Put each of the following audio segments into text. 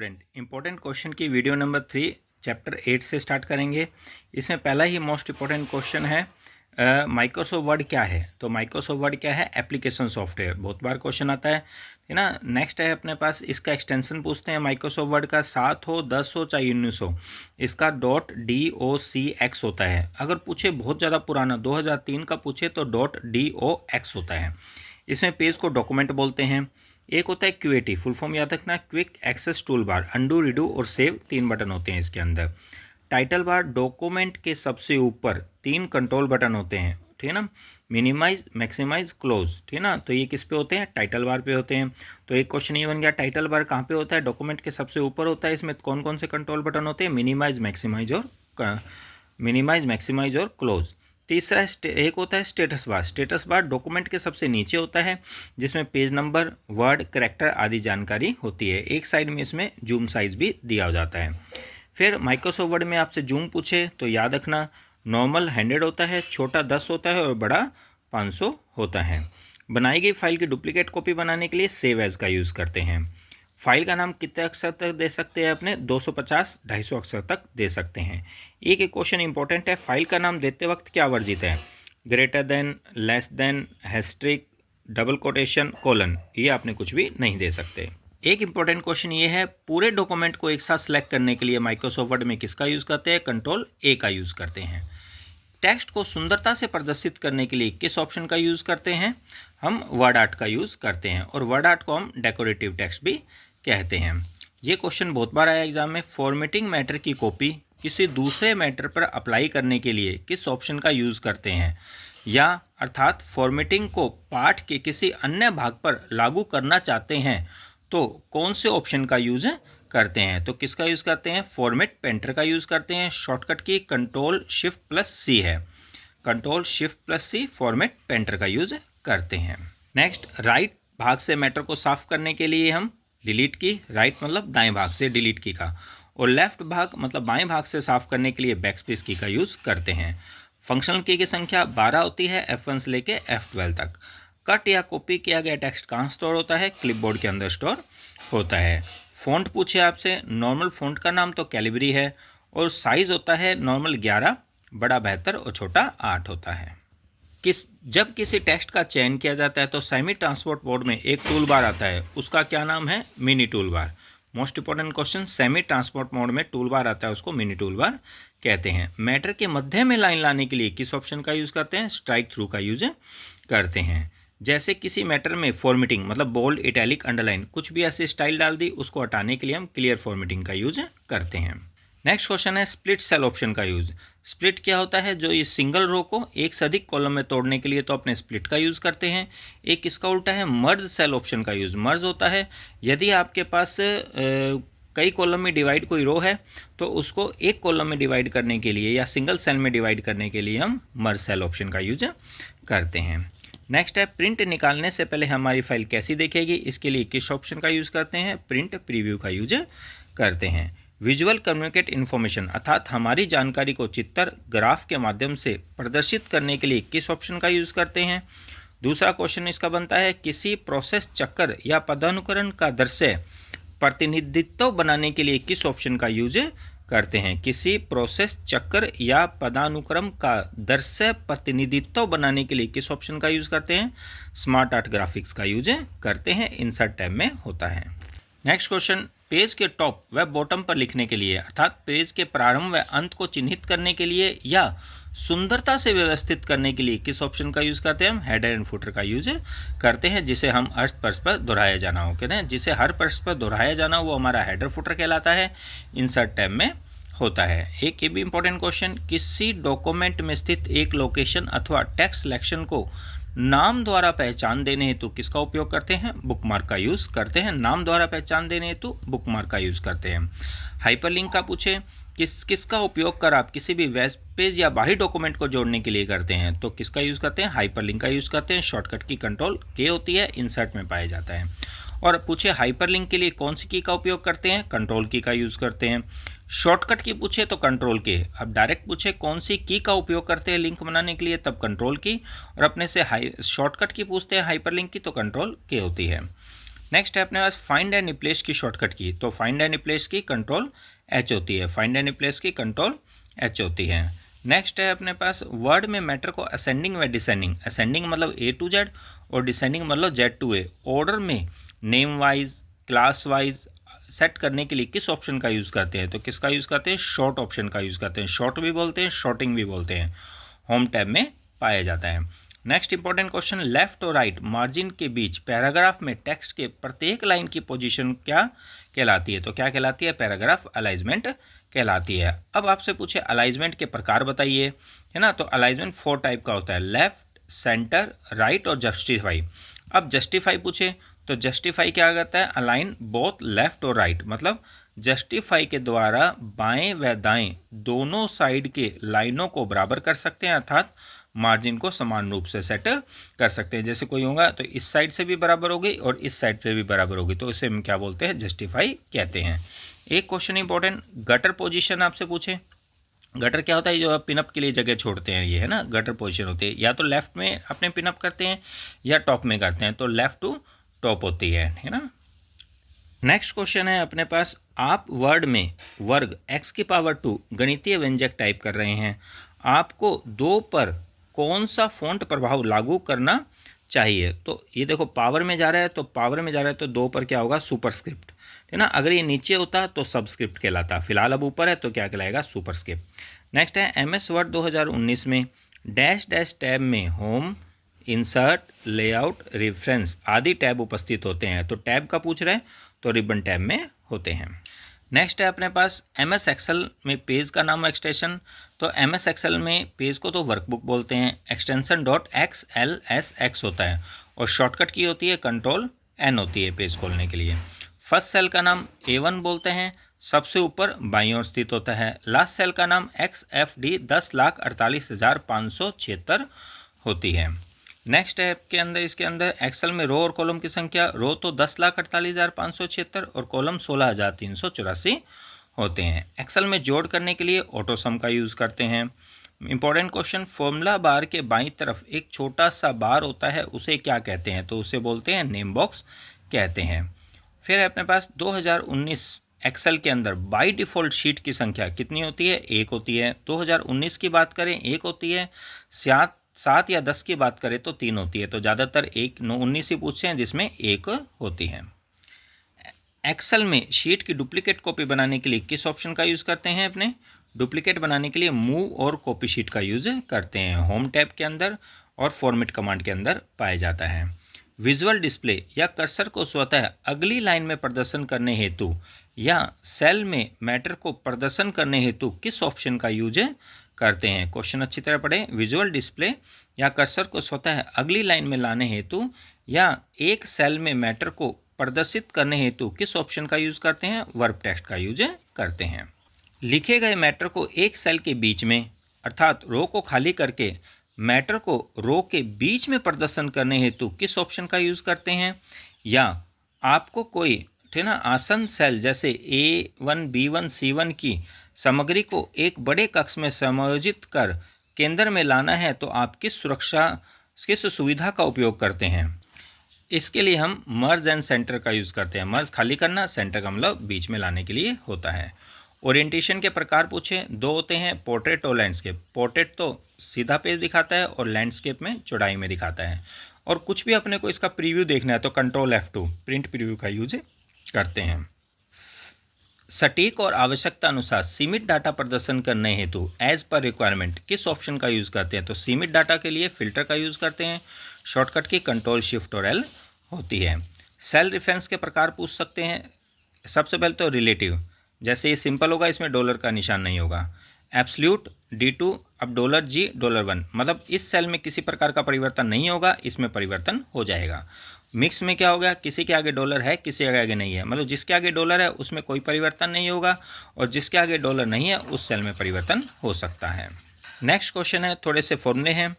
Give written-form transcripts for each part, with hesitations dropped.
Student, important question की video number 3 chapter 8 से start करेंगे। इसमें पहला ही मोस्ट इंपॉर्टेंट क्वेश्चन है माइक्रोसॉफ्ट वर्ड क्या है। तो माइक्रोसॉफ्ट वर्ड क्या है? Application software. बहुत बार क्वेश्चन आता है ना। नेक्स्ट है अपने पास इसका एक्सटेंशन पूछते हैं माइक्रोसॉफ्ट वर्ड का। 7 हो, 10 हो, चाहे 19 हो, इसका .docx होता है। अगर पूछे बहुत ज़्यादा पुराना 2003 का पूछे तो .dox होता है। इसमें पेज को डॉक्यूमेंट बोलते हैं। एक होता है क्यूएटी, फुल फॉर्म याद रखना, quick access tool bar. Undo, redo और सेव 3 बटन होते हैं इसके अंदर। टाइटल बार, डॉक्यूमेंट के सबसे ऊपर 3 कंट्रोल बटन होते हैं, ठीक है ना। मिनिमाइज, मैक्सिमाइज, क्लोज, ठीक है ना। तो ये किस पे होते हैं? टाइटल बार पे होते हैं। तो एक क्वेश्चन ये बन गया, टाइटल बार कहाँ पे होता है? डॉक्यूमेंट के सबसे ऊपर होता है। इसमें कौन कौन से कंट्रोल बटन होते हैं? मिनिमाइज, मैक्सिमाइज और क्लोज। तीसरा एक होता है status bar. Status bar document के सबसे नीचे होता है, जिसमें पेज नंबर, वर्ड, कैरेक्टर आदि जानकारी होती है। एक साइड में इसमें जूम साइज भी दिया हो जाता है। फिर माइक्रोसॉफ्ट वर्ड में आपसे जूम पूछे तो याद रखना, नॉर्मल 100 होता है, छोटा 10 होता है और बड़ा 500 होता है। बनाई गई फाइल की डुप्लीकेट कॉपी बनाने के लिए सेव एज का यूज़ करते हैं। फाइल का नाम कितने अक्षर तक दे सकते हैं? अपने 250, 250 अक्षर तक दे सकते हैं। एक क्वेश्चन इंपॉर्टेंट है, फाइल का नाम देते वक्त क्या वर्जित है? Greater than, less than, asterisk, double quotation, colon, ये आपने कुछ भी नहीं दे सकते। एक इंपॉर्टेंट क्वेश्चन ये है, पूरे डॉक्यूमेंट को एक साथ सेलेक्ट करने के लिए माइक्रोसॉफ्ट वर्ड में किसका यूज़ करते हैं? कंट्रोल ए का यूज़ करते हैं। टेक्स्ट को सुंदरता से प्रदर्शित करने के लिए किस ऑप्शन का यूज़ करते हैं? हम वर्ड आर्ट का यूज़ करते हैं, और वर्ड आर्ट को हम डेकोरेटिव टेक्स्ट भी कहते हैं। ये क्वेश्चन बहुत बार आया एग्जाम में। फॉर्मेटिंग मैटर की कॉपी किसी दूसरे मैटर पर अप्लाई करने के लिए किस ऑप्शन का यूज़ करते हैं? या अर्थात फॉर्मेटिंग को पाठ के किसी अन्य भाग पर लागू करना चाहते हैं तो कौन से ऑप्शन का यूज़ करते हैं? तो किसका यूज़ करते हैं? फॉर्मेट पेंटर का यूज़ करते हैं। शॉर्टकट की Ctrl+Shift+C है। Ctrl+Shift+C फॉर्मेट पेंटर का यूज़ करते हैं। नेक्स्ट, राइट भाग से मैटर को साफ करने के लिए हम डिलीट की, राइट मतलब दाएं भाग से डिलीट की का, और लेफ्ट भाग मतलब बाएं भाग से साफ करने के लिए बैकस्पेस की का यूज़ करते हैं। फंक्शनल की संख्या 12 होती है, F1 से लेके F12 तक। कट या कॉपी किया गया टेक्स्ट कहाँ स्टोर होता है? क्लिपबोर्ड के अंदर स्टोर होता है। फ़ॉन्ट पूछे आपसे, नॉर्मल फ़ॉन्ट का नाम तो कैलिबरी है, और साइज़ होता है नॉर्मल 11, बड़ा 72 और छोटा 8 होता है। जब किसी टेक्स्ट का चयन किया जाता है तो सेमी ट्रांसपोर्ट बोर्ड में एक टूल बार आता है, उसका क्या नाम है? Mini tool bar. Most important question, semi transport mode में टूल बार आता है, उसको मिनी टूल बार कहते हैं। मैटर के मध्य में लाइन लाने के लिए किस ऑप्शन का यूज़ करते हैं? स्ट्राइक थ्रू का यूज करते हैं। जैसे किसी मैटर में फॉर्मेटिंग मतलब बोल्ड, इटैलिक, अंडरलाइन कुछ भी ऐसी स्टाइल डाल दी, उसको हटाने के लिए हम क्लियर फॉर्मेटिंग का यूज करते हैं। नेक्स्ट क्वेश्चन है स्प्लिट सेल ऑप्शन का यूज़। स्प्लिट क्या होता है? जो ये सिंगल रो को एक से अधिक कॉलम में तोड़ने के लिए तो अपने स्प्लिट का यूज़ करते हैं। एक इसका उल्टा है मर्ज सेल ऑप्शन का यूज़। मर्ज होता है यदि आपके पास कई कॉलम में डिवाइड कोई रो है तो उसको एक कॉलम में डिवाइड करने के लिए या सिंगल सेल में डिवाइड करने के लिए हम मर्ज सेल ऑप्शन का यूज करते हैं। नेक्स्ट है प्रिंट निकालने से पहले हमारी फाइल कैसी दिखेगी? इसके लिए किस ऑप्शन का यूज़ करते हैं? प्रिंट प्रीव्यू का यूज करते हैं। विजुअल कम्युनिकेट इन्फॉर्मेशन अर्थात हमारी जानकारी को चित्र, ग्राफ के माध्यम से प्रदर्शित करने के लिए किस ऑप्शन का यूज़ करते हैं? दूसरा क्वेश्चन इसका बनता है, किसी प्रोसेस चक्र या पदानुक्रम का दृश्य प्रतिनिधित्व बनाने के लिए किस ऑप्शन का यूज करते हैं? किसी प्रोसेस चक्र या पदानुक्रम का दृश्य प्रतिनिधित्व बनाने के लिए किस ऑप्शन का यूज करते हैं? स्मार्ट आर्ट ग्राफिक्स का यूज करते हैं। इंसर्ट टैब में होता है। नेक्स्ट क्वेश्चन, पेज के टॉप व बॉटम पर लिखने के लिए अर्थात पेज के प्रारंभ व अंत को चिन्हित करने के लिए या सुंदरता से व्यवस्थित करने के लिए किस ऑप्शन का यूज़ करते हैं? हम हेडर एंड फुटर का यूज करते हैं, जिसे हम हर पृष्ठ पर दोहराया जाना हो कहते हैं। जिसे हर पृष्ठ पर दोहराया जाना वो हमारा हेडर फुटर कहलाता है। इंसर्ट टैब में होता है। एक ये भी इंपॉर्टेंट क्वेश्चन, किसी डॉक्यूमेंट में स्थित एक लोकेशन अथवा टेक्स्ट सिलेक्शन को नाम द्वारा पहचान देने हेतु किसका उपयोग करते हैं? बुकमार्क का यूज़ करते हैं। नाम द्वारा पहचान देने हेतु बुकमार्क का यूज़ करते हैं। हाइपरलिंक का पूछे, किसका उपयोग कर आप किसी भी वेब पेज या बाहरी डॉक्यूमेंट को जोड़ने के लिए करते हैं? तो किसका यूज़ करते हैं? हाइपरलिंक का यूज़ करते हैं। शॉर्टकट की Ctrl+K होती है, इंसर्ट में पाया जाता है। और पूछे हाइपरलिंक के लिए कौन सी की का उपयोग करते हैं? कंट्रोल की का यूज़ करते हैं। शॉर्टकट की पूछे तो Ctrl+K। अब डायरेक्ट पूछे कौन सी की का उपयोग करते हैं लिंक बनाने के लिए, तब कंट्रोल की। और अपने से शॉर्टकट की पूछते हैं हाइपरलिंक की तो Ctrl+K होती है। नेक्स्ट है अपने पास फाइंड एंड रिप्लेस की शॉर्टकट की, तो फाइंड एंड रिप्लेस की कंट्रोल एच होती है, फाइंड एंड रिप्लेस की कंट्रोल एच होती है। नेक्स्ट है अपने पास वर्ड में मैटर को असेंडिंग व डिसेंडिंग, असेंडिंग मतलब ए टू जेड और डिसेंडिंग मतलब जेड टू ए, ऑर्डर में name wise class wise set करने के लिए किस ऑप्शन का यूज़ करते हैं, तो किसका यूज़ करते हैं, शॉर्ट ऑप्शन का यूज़ करते हैं, शॉर्ट भी बोलते हैं शॉर्टिंग भी बोलते हैं, होम टैब में पाया जाता है। नेक्स्ट इंपॉर्टेंट क्वेश्चन, लेफ्ट और राइट मार्जिन के बीच पैराग्राफ में टेक्स्ट के प्रत्येक लाइन की पोजीशन क्या कहलाती है, तो क्या कहलाती है, पैराग्राफ अलाइजमेंट कहलाती है। अब आपसे पूछे अलाइजमेंट के प्रकार बताइए, है ना, तो अलाइजमेंट 4 टाइप का होता है, लेफ्ट, सेंटर, राइट और जस्टिफाई। अब जस्टिफाई पूछे तो जस्टिफाई क्या करता है, अलाइन बोथ लेफ्ट और राइट, मतलब जस्टिफाई के द्वारा बाएं व दाएं दोनों साइड के लाइनों को बराबर कर सकते हैं, अर्थात मार्जिन को समान रूप से सेट कर सकते हैं। जैसे कोई होगा तो इस साइड से भी बराबर होगी और इस साइड से भी बराबर होगी, तो इसे हम क्या बोलते हैं, जस्टिफाई कहते हैं। एक क्वेश्चन इंपॉर्टेंट, गटर पोजीशन आपसे पूछे, गटर क्या होता है, जो आप पिनअप के लिए जगह छोड़ते हैं, ये है ना गटर पोजीशन होती है, या तो लेफ्ट में अपने पिनअप करते हैं या टॉप में करते हैं, तो लेफ्ट टू टॉप होती है ना। नेक्स्ट क्वेश्चन है अपने पास, आप वर्ड में वर्ग x की पावर 2 गणितीय व्यंजक टाइप कर रहे हैं, आपको 2 पर कौन सा फॉन्ट प्रभाव लागू करना चाहिए, तो ये देखो पावर में जा रहा है, तो पावर में जा रहा है तो 2 पर क्या होगा, सुपरस्क्रिप्ट, है ना। अगर ये नीचे होता तो सबस्क्रिप्ट कहलाता, फिलहाल अब ऊपर है तो क्या कहलाएगा, सुपरस्क्रिप्ट। नेक्स्ट है MS वर्ड 2019 में डैश डैश टैब में होम, इंसर्ट, लेआउट, रेफरेंस आदि टैब उपस्थित होते हैं, तो टैब का पूछ रहे हैं तो रिबन टैब में होते हैं। नेक्स्ट है अपने पास MS एक्सेल में पेज का नाम एक्सटेंशन, तो MS एक्सेल में पेज को तो वर्कबुक बोलते हैं, एक्सटेंशन .xlsx होता है और शॉर्टकट की होती है Ctrl+N होती है पेज खोलने के लिए। फर्स्ट सेल का नाम A1 बोलते हैं, सबसे ऊपर बाईं ओर स्थित होता है। लास्ट सेल का नाम XFD 10,48,576 होती है। नेक्स्ट है के अंदर, इसके अंदर एक्सेल में रो और कॉलम की संख्या, रो तो 10,48,576 और कॉलम 16,384 होते हैं। एक्सेल में जोड़ करने के लिए ऑटो सम का यूज़ करते हैं। इंपॉर्टेंट क्वेश्चन, फॉर्मूला बार के बाईं तरफ एक छोटा सा बार होता है, उसे क्या कहते हैं, तो उसे बोलते हैं नेम बॉक्स कहते हैं। फिर है अपने पास 2019 एक्सेल के अंदर बाई डिफ़ॉल्ट शीट की संख्या कितनी होती है, 1 होती है। 2019 की बात करें 1 होती है, 7 या 10 की बात करें तो 3 होती है, तो ज़्यादातर 19 ही पूछते हैं जिसमें 1 होती है। एक्सेल में शीट की डुप्लीकेट कॉपी बनाने के लिए किस ऑप्शन का यूज़ करते हैं, अपने डुप्लीकेट बनाने के लिए मूव और कॉपी शीट का यूज़ करते हैं, होम टैब के अंदर और फॉर्मेट कमांड के अंदर पाया जाता है। विजुअल डिस्प्ले या कर्सर को स्वतः अगली लाइन में प्रदर्शन करने हेतु या सेल में मैटर को प्रदर्शन करने हेतु किस ऑप्शन का यूज करते हैं, क्वेश्चन अच्छी तरह पढ़ें। विजुअल डिस्प्ले या कर्सर को स्वतः अगली लाइन में लाने हेतु या एक सेल में मैटर को प्रदर्शित करने हेतु किस ऑप्शन का यूज करते हैं, वर्ब टेक्स्ट का यूज करते हैं। लिखे गए मैटर को एक सेल के बीच में अर्थात रो को खाली करके मैटर को रो के बीच में प्रदर्शन करने हेतु किस ऑप्शन का यूज़ करते हैं, या आपको कोई ठीक ना आसन सेल जैसे A1, B1, C1 की सामग्री को एक बड़े कक्ष में समायोजित कर केंद्र में लाना है तो आप किस सुविधा का उपयोग करते हैं, इसके लिए हम मर्ज एंड सेंटर का यूज़ करते हैं। मर्ज खाली करना, सेंटर का मतलब बीच में लाने के लिए होता है। ओरिएंटेशन के प्रकार पूछे 2 होते हैं, पोर्ट्रेट और लैंडस्केप। पोर्ट्रेट तो सीधा पेज दिखाता है और लैंडस्केप में चौड़ाई में दिखाता है। और कुछ भी अपने को इसका प्रीव्यू देखना है तो Ctrl+F2 प्रिंट प्रीव्यू का यूज करते हैं। सटीक और आवश्यकता अनुसार सीमित डाटा प्रदर्शन करने हेतु एज पर रिक्वायरमेंट किस ऑप्शन का यूज़ करते हैं, तो सीमित डाटा के लिए फिल्टर का यूज़ करते हैं। शॉर्टकट की Ctrl+Shift+L होती है। सेल रेफरेंस के प्रकार पूछ सकते हैं, सबसे पहले तो रिलेटिव, जैसे ये सिंपल होगा इसमें डॉलर का निशान नहीं होगा। एब्सोल्यूट D2, अब $G $1 मतलब इस सेल में किसी प्रकार का परिवर्तन नहीं होगा, इसमें परिवर्तन हो जाएगा। मिक्स में क्या हो गया, किसी के आगे डॉलर है किसी के आगे नहीं है, मतलब जिसके आगे डॉलर है उसमें कोई परिवर्तन नहीं होगा और जिसके आगे डॉलर नहीं है उस सेल में परिवर्तन हो सकता है। नेक्स्ट क्वेश्चन है, थोड़े से फॉर्मूले हैं।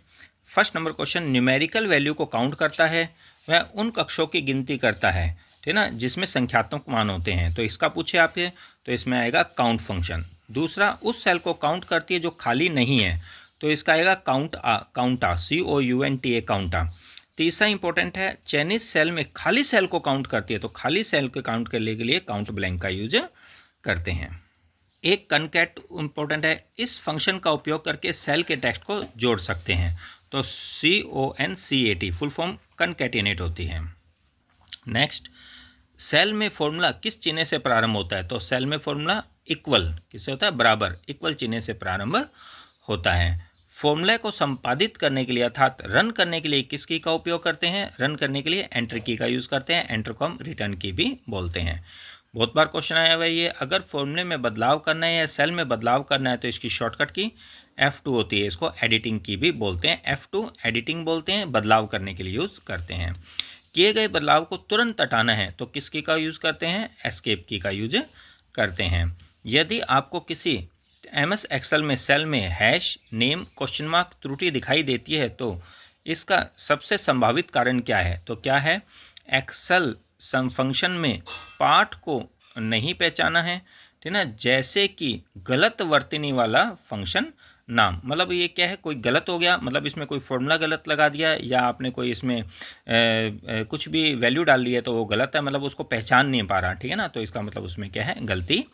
First number question, numerical value को काउंट करता है, वह उन कक्षों की गिनती करता है, ठीक ना, जिसमें संख्यात्मक मान होते हैं, तो इसका पूछे आप ये तो इसमें आएगा काउंट फंक्शन। दूसरा, उस सेल को काउंट करती है जो खाली नहीं है, तो इसका आएगा काउंटा, COUNTA काउंटा। तीसरा इंपॉर्टेंट है, चयनित सेल में खाली सेल को काउंट करती है, तो खाली सेल को काउंट करने के लिए काउंट ब्लैंक का यूज करते हैं। एक कनकैट इंपॉर्टेंट है, इस फंक्शन का उपयोग करके सेल के टेक्स्ट को जोड़ सकते हैं, तो CONCAT फुल फॉर्म कनकैटिनेट होती है। नेक्स्ट, सेल में फॉर्मूला किस चिन्ह से प्रारंभ होता है, तो सेल में फॉर्मूला इक्वल किससे होता है, बराबर, इक्वल चिन्ह से प्रारंभ होता है। फॉर्मूला को संपादित करने के लिए अर्थात रन करने के लिए किस की का उपयोग करते हैं, रन करने के लिए एंटर की का यूज़ करते हैं, एंटर को हम रिटर्न की भी बोलते हैं। बहुत बार क्वेश्चन आया हुआ ये, अगर फॉर्मूले में बदलाव करना है या सेल में बदलाव करना है तो इसकी शॉर्टकट की F2 होती है, इसको एडिटिंग की भी बोलते हैं, F2 एडिटिंग बोलते हैं, बदलाव करने के लिए यूज़ करते हैं। किए गए बदलाव को तुरंत हटाना है तो किस की का यूज़ करते हैं, एस्केप की का यूज करते हैं। यदि आपको किसी MS एक्सेल में सेल में हैश नेम क्वेश्चन मार्क त्रुटि दिखाई देती है तो इसका सबसे संभावित कारण क्या है, तो क्या है, एक्सेल फंक्शन में पाठ को नहीं पहचाना है, ठीक ना, जैसे कि गलत वर्तनी वाला फंक्शन नाम, मतलब ये क्या है, कोई गलत हो गया, मतलब इसमें कोई फॉर्मूला गलत लगा दिया या आपने कोई इसमें कुछ भी वैल्यू डाल दी है तो वो गलत है, मतलब उसको पहचान नहीं पा रहा, ठीक है ना, तो इसका मतलब उसमें क्या है, गलती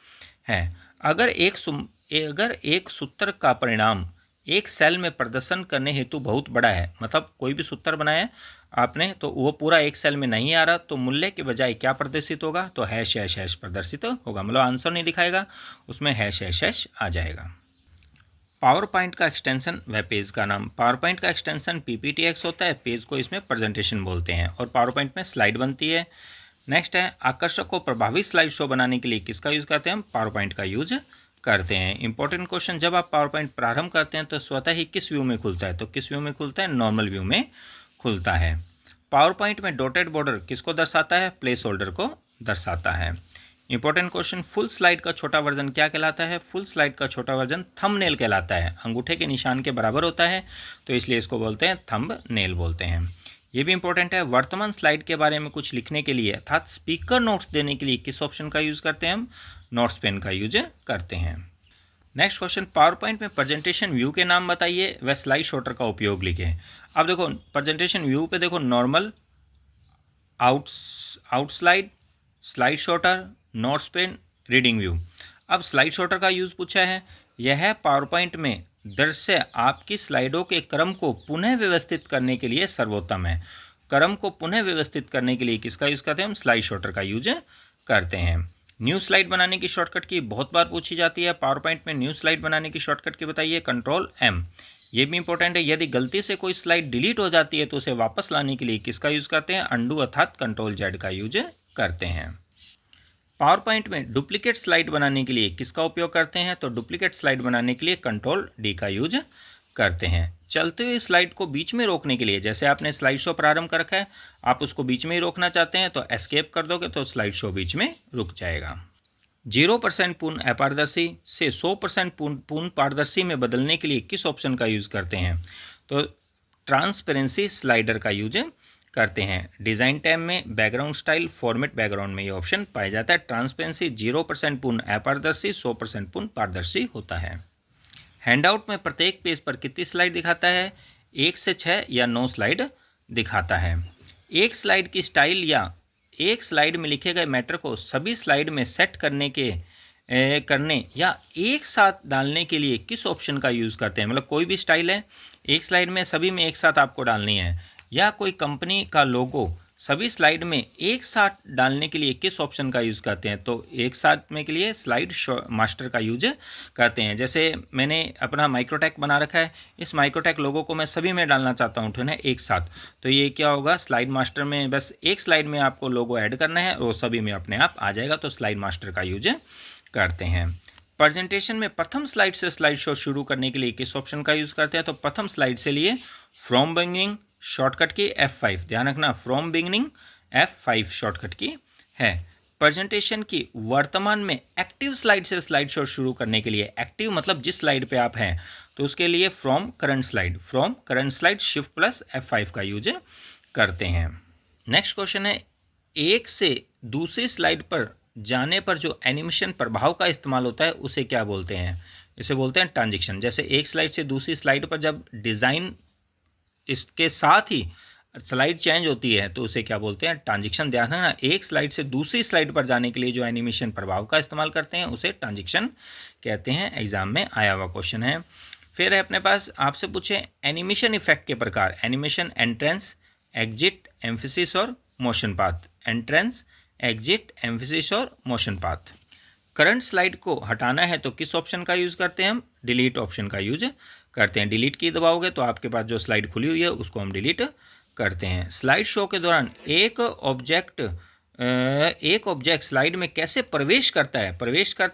है। अगर एक सूत्र का परिणाम एक सेल में प्रदर्शन करने हेतु बहुत बड़ा है, मतलब कोई भी सूत्र बनाया है आपने तो वो पूरा एक सेल में नहीं आ रहा, तो मूल्य के बजाय क्या प्रदर्शित होगा, तो हैश हैश हैश प्रदर्शित होगा, मतलब आंसर नहीं दिखाएगा, उसमें हैश हैश हैश आ जाएगा। पावर पॉइंट का एक्सटेंशन व पेज का नाम, पावर पॉइंट का एक्सटेंशन PPTX होता है, पेज को इसमें प्रेजेंटेशन बोलते हैं, और पावर पॉइंट में स्लाइड बनती है। नेक्स्ट है, आकर्षक को प्रभावी स्लाइड शो बनाने के लिए किसका यूज़ करते हैं, हम पावर पॉइंट का यूज करते हैं। इंपॉर्टेंट क्वेश्चन, जब आप पावर पॉइंट प्रारंभ करते हैं तो स्वतः ही किस व्यू में खुलता है, तो किस व्यू में खुलता है, नॉर्मल व्यू में खुलता है। पावर पॉइंट में डॉटेड बॉर्डर किसको दर्शाता है, प्लेस होल्डर को दर्शाता है। इंपॉर्टेंट क्वेश्चन, फुल स्लाइड का छोटा वर्जन क्या कहलाता है, फुल स्लाइड का छोटा वर्जन थंबनेल कहलाता है, अंगूठे के निशान के बराबर होता है, तो इसलिए इसको बोलते हैं थंबनेल बोलते हैं। ये भी इंपॉर्टेंट है, वर्तमान स्लाइड के बारे में कुछ लिखने के लिए अर्थात स्पीकर नोट्स देने के लिए किस ऑप्शन का यूज़ करते हैं, हम नोट्स पेन का यूज करते हैं। नेक्स्ट क्वेश्चन, पावर पॉइंट में प्रेजेंटेशन व्यू के नाम बताइए व स्लाइड शॉर्टर का उपयोग लिखें। अब देखो प्रेजेंटेशन व्यू पे देखो, normal, out slide, slide sorter, notes pane, reading view. अब स्लाइड शॉर्टर का यूज़ पूछा है, यह पावर पॉइंट में दृश्य आपकी स्लाइडों के क्रम को पुनः व्यवस्थित करने के लिए सर्वोत्तम है। क्रम को पुनः व्यवस्थित करने के लिए किसका यूज़ करते हैं, हम स्लाइड शॉर्टर का यूज करते हैं। न्यू स्लाइड बनाने की शॉर्टकट की बहुत बार पूछी जाती है, पावर पॉइंट में न्यू स्लाइड बनाने की शॉर्टकट की बताइए, Ctrl+M। ये भी इंपॉर्टेंट है, यदि गलती से कोई स्लाइड डिलीट हो जाती है तो उसे वापस लाने के लिए किसका यूज़ करते हैं, अंडू अर्थात Ctrl+Z का यूज करते हैं। पावर पॉइंट में डुप्लीकेट स्लाइड बनाने के लिए किसका उपयोग करते हैं, तो डुप्लीकेट स्लाइड बनाने के लिए Ctrl+D का यूज करते हैं। चलते हुए स्लाइड को बीच में रोकने के लिए, जैसे आपने स्लाइड शो प्रारंभ कर रखा है, आप उसको बीच में ही रोकना चाहते हैं तो एस्केप कर दोगे तो स्लाइड शो बीच में रुक जाएगा। 0% पूर्ण अपारदर्शी से 100% पूर्ण पारदर्शी में बदलने के लिए किस ऑप्शन का यूज़ करते हैं, तो ट्रांसपेरेंसी स्लाइडर का यूज करते हैं। डिज़ाइन टैब में बैकग्राउंड स्टाइल, फॉर्मेट बैकग्राउंड में ये ऑप्शन पाया जाता है। ट्रांसपेरेंसी 0% पूर्ण अपारदर्शी, 100% पूर्ण पारदर्शी होता है। हैंडआउट में प्रत्येक पेज पर कितनी स्लाइड दिखाता है, 1 से 6 या 9 स्लाइड दिखाता है। एक स्लाइड की स्टाइल या एक स्लाइड में लिखे गए मैटर को सभी स्लाइड में सेट करने या एक साथ डालने के लिए किस ऑप्शन का यूज़ करते हैं, मतलब कोई भी स्टाइल है, एक स्लाइड में सभी में एक साथ आपको डालनी है, या कोई कंपनी का लोगो सभी स्लाइड में एक साथ डालने के लिए किस ऑप्शन का यूज़ करते हैं, तो एक साथ में के लिए स्लाइड मास्टर का यूज करते हैं। जैसे मैंने अपना माइक्रोटेक बना रखा है, इस माइक्रोटेक लोगो को मैं सभी में डालना चाहता हूँ, ठीक है, एक साथ, तो ये क्या होगा, स्लाइड मास्टर में बस एक स्लाइड में आपको लोगो ऐड करना है और सभी में अपने आप आ जाएगा, तो स्लाइड मास्टर का यूज करते हैं। प्रेजेंटेशन में प्रथम स्लाइड से स्लाइड शो शुरू करने के लिए किस ऑप्शन का यूज़ करते हैं, तो प्रथम स्लाइड से लिए फ्रॉम बिगिनिंग शॉर्टकट की F5, ध्यान रखना फ्रॉम बिगिनिंग F5 शॉर्टकट की है। प्रेजेंटेशन की वर्तमान में एक्टिव स्लाइड से स्लाइड शो शुरू करने के लिए, एक्टिव मतलब जिस स्लाइड पे आप हैं, तो उसके लिए फ्रॉम करंट स्लाइड Shift+F5 का यूज करते हैं। नेक्स्ट क्वेश्चन है, एक से दूसरी स्लाइड पर जाने पर जो एनिमेशन प्रभाव का इस्तेमाल होता है उसे क्या बोलते हैं, इसे बोलते हैं ट्रांजिशन। जैसे एक स्लाइड से दूसरी स्लाइड पर जब डिज़ाइन इसके साथ ही स्लाइड चेंज होती है तो उसे क्या बोलते हैं, ट्रांजिशन। ध्यान रखना, एक स्लाइड से दूसरी स्लाइड पर जाने के लिए जो एनिमेशन प्रभाव का इस्तेमाल करते हैं उसे ट्रांजिशन कहते हैं। एग्जाम में आया हुआ क्वेश्चन है। फिर है अपने पास, आपसे पूछे एनिमेशन इफेक्ट के प्रकार, एनिमेशन एंट्रेंस, एग्जिट, एम्फेसिस और motion path. Entrance, exit, emphasis और मोशन पाथ। करंट स्लाइड को हटाना है तो किस ऑप्शन का यूज़ करते हैं हम, डिलीट ऑप्शन का यूज करते हैं। डिलीट की दबाओगे तो आपके पास जो स्लाइड खुली हुई है उसको हम डिलीट करते हैं। स्लाइड शो के दौरान एक ऑब्जेक्ट स्लाइड में कैसे प्रवेश करता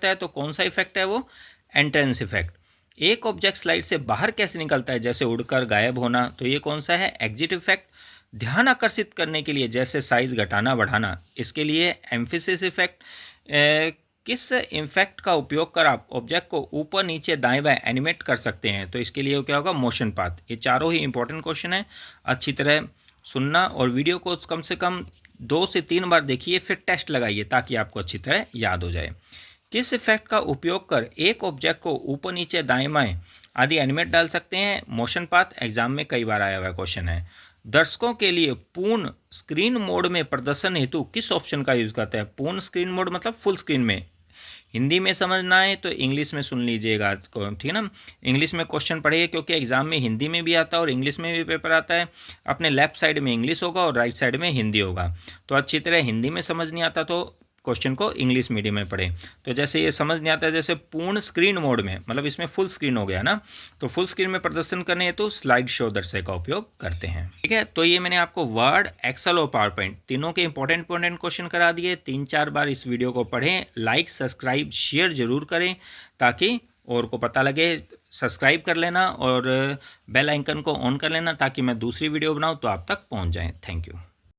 है तो कौन सा इफेक्ट है वो, एंट्रेंस इफेक्ट। एक ऑब्जेक्ट स्लाइड से बाहर कैसे निकलता है, जैसे उड़कर गायब होना, तो ये कौन सा है, एग्जिट इफेक्ट। ध्यान आकर्षित करने के लिए जैसे साइज घटाना बढ़ाना, इसके लिए एम्फेसिस इफेक्ट। किस इफेक्ट का उपयोग कर आप ऑब्जेक्ट को ऊपर नीचे दाएं बाएं एनिमेट कर सकते हैं, तो इसके लिए क्या होगा, मोशन पाथ। ये चारों ही इंपॉर्टेंट क्वेश्चन है, अच्छी तरह सुनना और वीडियो को कम से कम 2 से 3 बार देखिए, फिर टेस्ट लगाइए ताकि आपको अच्छी तरह याद हो जाए। किस इफेक्ट का उपयोग कर एक ऑब्जेक्ट को ऊपर नीचे दाएं बाएं आदि एनिमेट डाल सकते हैं, मोशन पाथ। एग्जाम में कई बार आया हुआ क्वेश्चन है। दर्शकों के लिए पूर्ण स्क्रीन मोड में प्रदर्शन हेतु किस ऑप्शन का यूज करता है, पूर्ण स्क्रीन मोड मतलब फुल स्क्रीन में। हिंदी में समझना है तो इंग्लिश में सुन लीजिएगा, ठीक है ना। इंग्लिश में क्वेश्चन पढ़िए क्योंकि एग्जाम में हिंदी में भी आता है और इंग्लिश में भी पेपर आता है। अपने लेफ्ट साइड में इंग्लिश होगा और राइट साइड में हिंदी होगा, तो अच्छी तरह हिंदी में समझ नहीं आता तो क्वेश्चन को इंग्लिश मीडियम में पढ़ें। तो जैसे ये समझ नहीं आता है, जैसे पूर्ण स्क्रीन मोड में मतलब इसमें फुल स्क्रीन हो गया ना, तो फुल स्क्रीन में प्रदर्शन करने हेतु स्लाइड शो दृश्य का उपयोग करते हैं। ठीक है, तो ये मैंने आपको वर्ड, एक्सेल और पावर पॉइंट तीनों के इंपॉर्टेंट क्वेश्चन करा दिए। 3-4 बार इस वीडियो को पढ़ें, लाइक, सब्सक्राइब, शेयर जरूर करें ताकि और को पता लगे। सब्सक्राइब कर लेना और बेल आइकन को ऑन कर लेना ताकि मैं दूसरी वीडियो बनाऊँ तो आप तक पहुँच जाएँ। Thank you.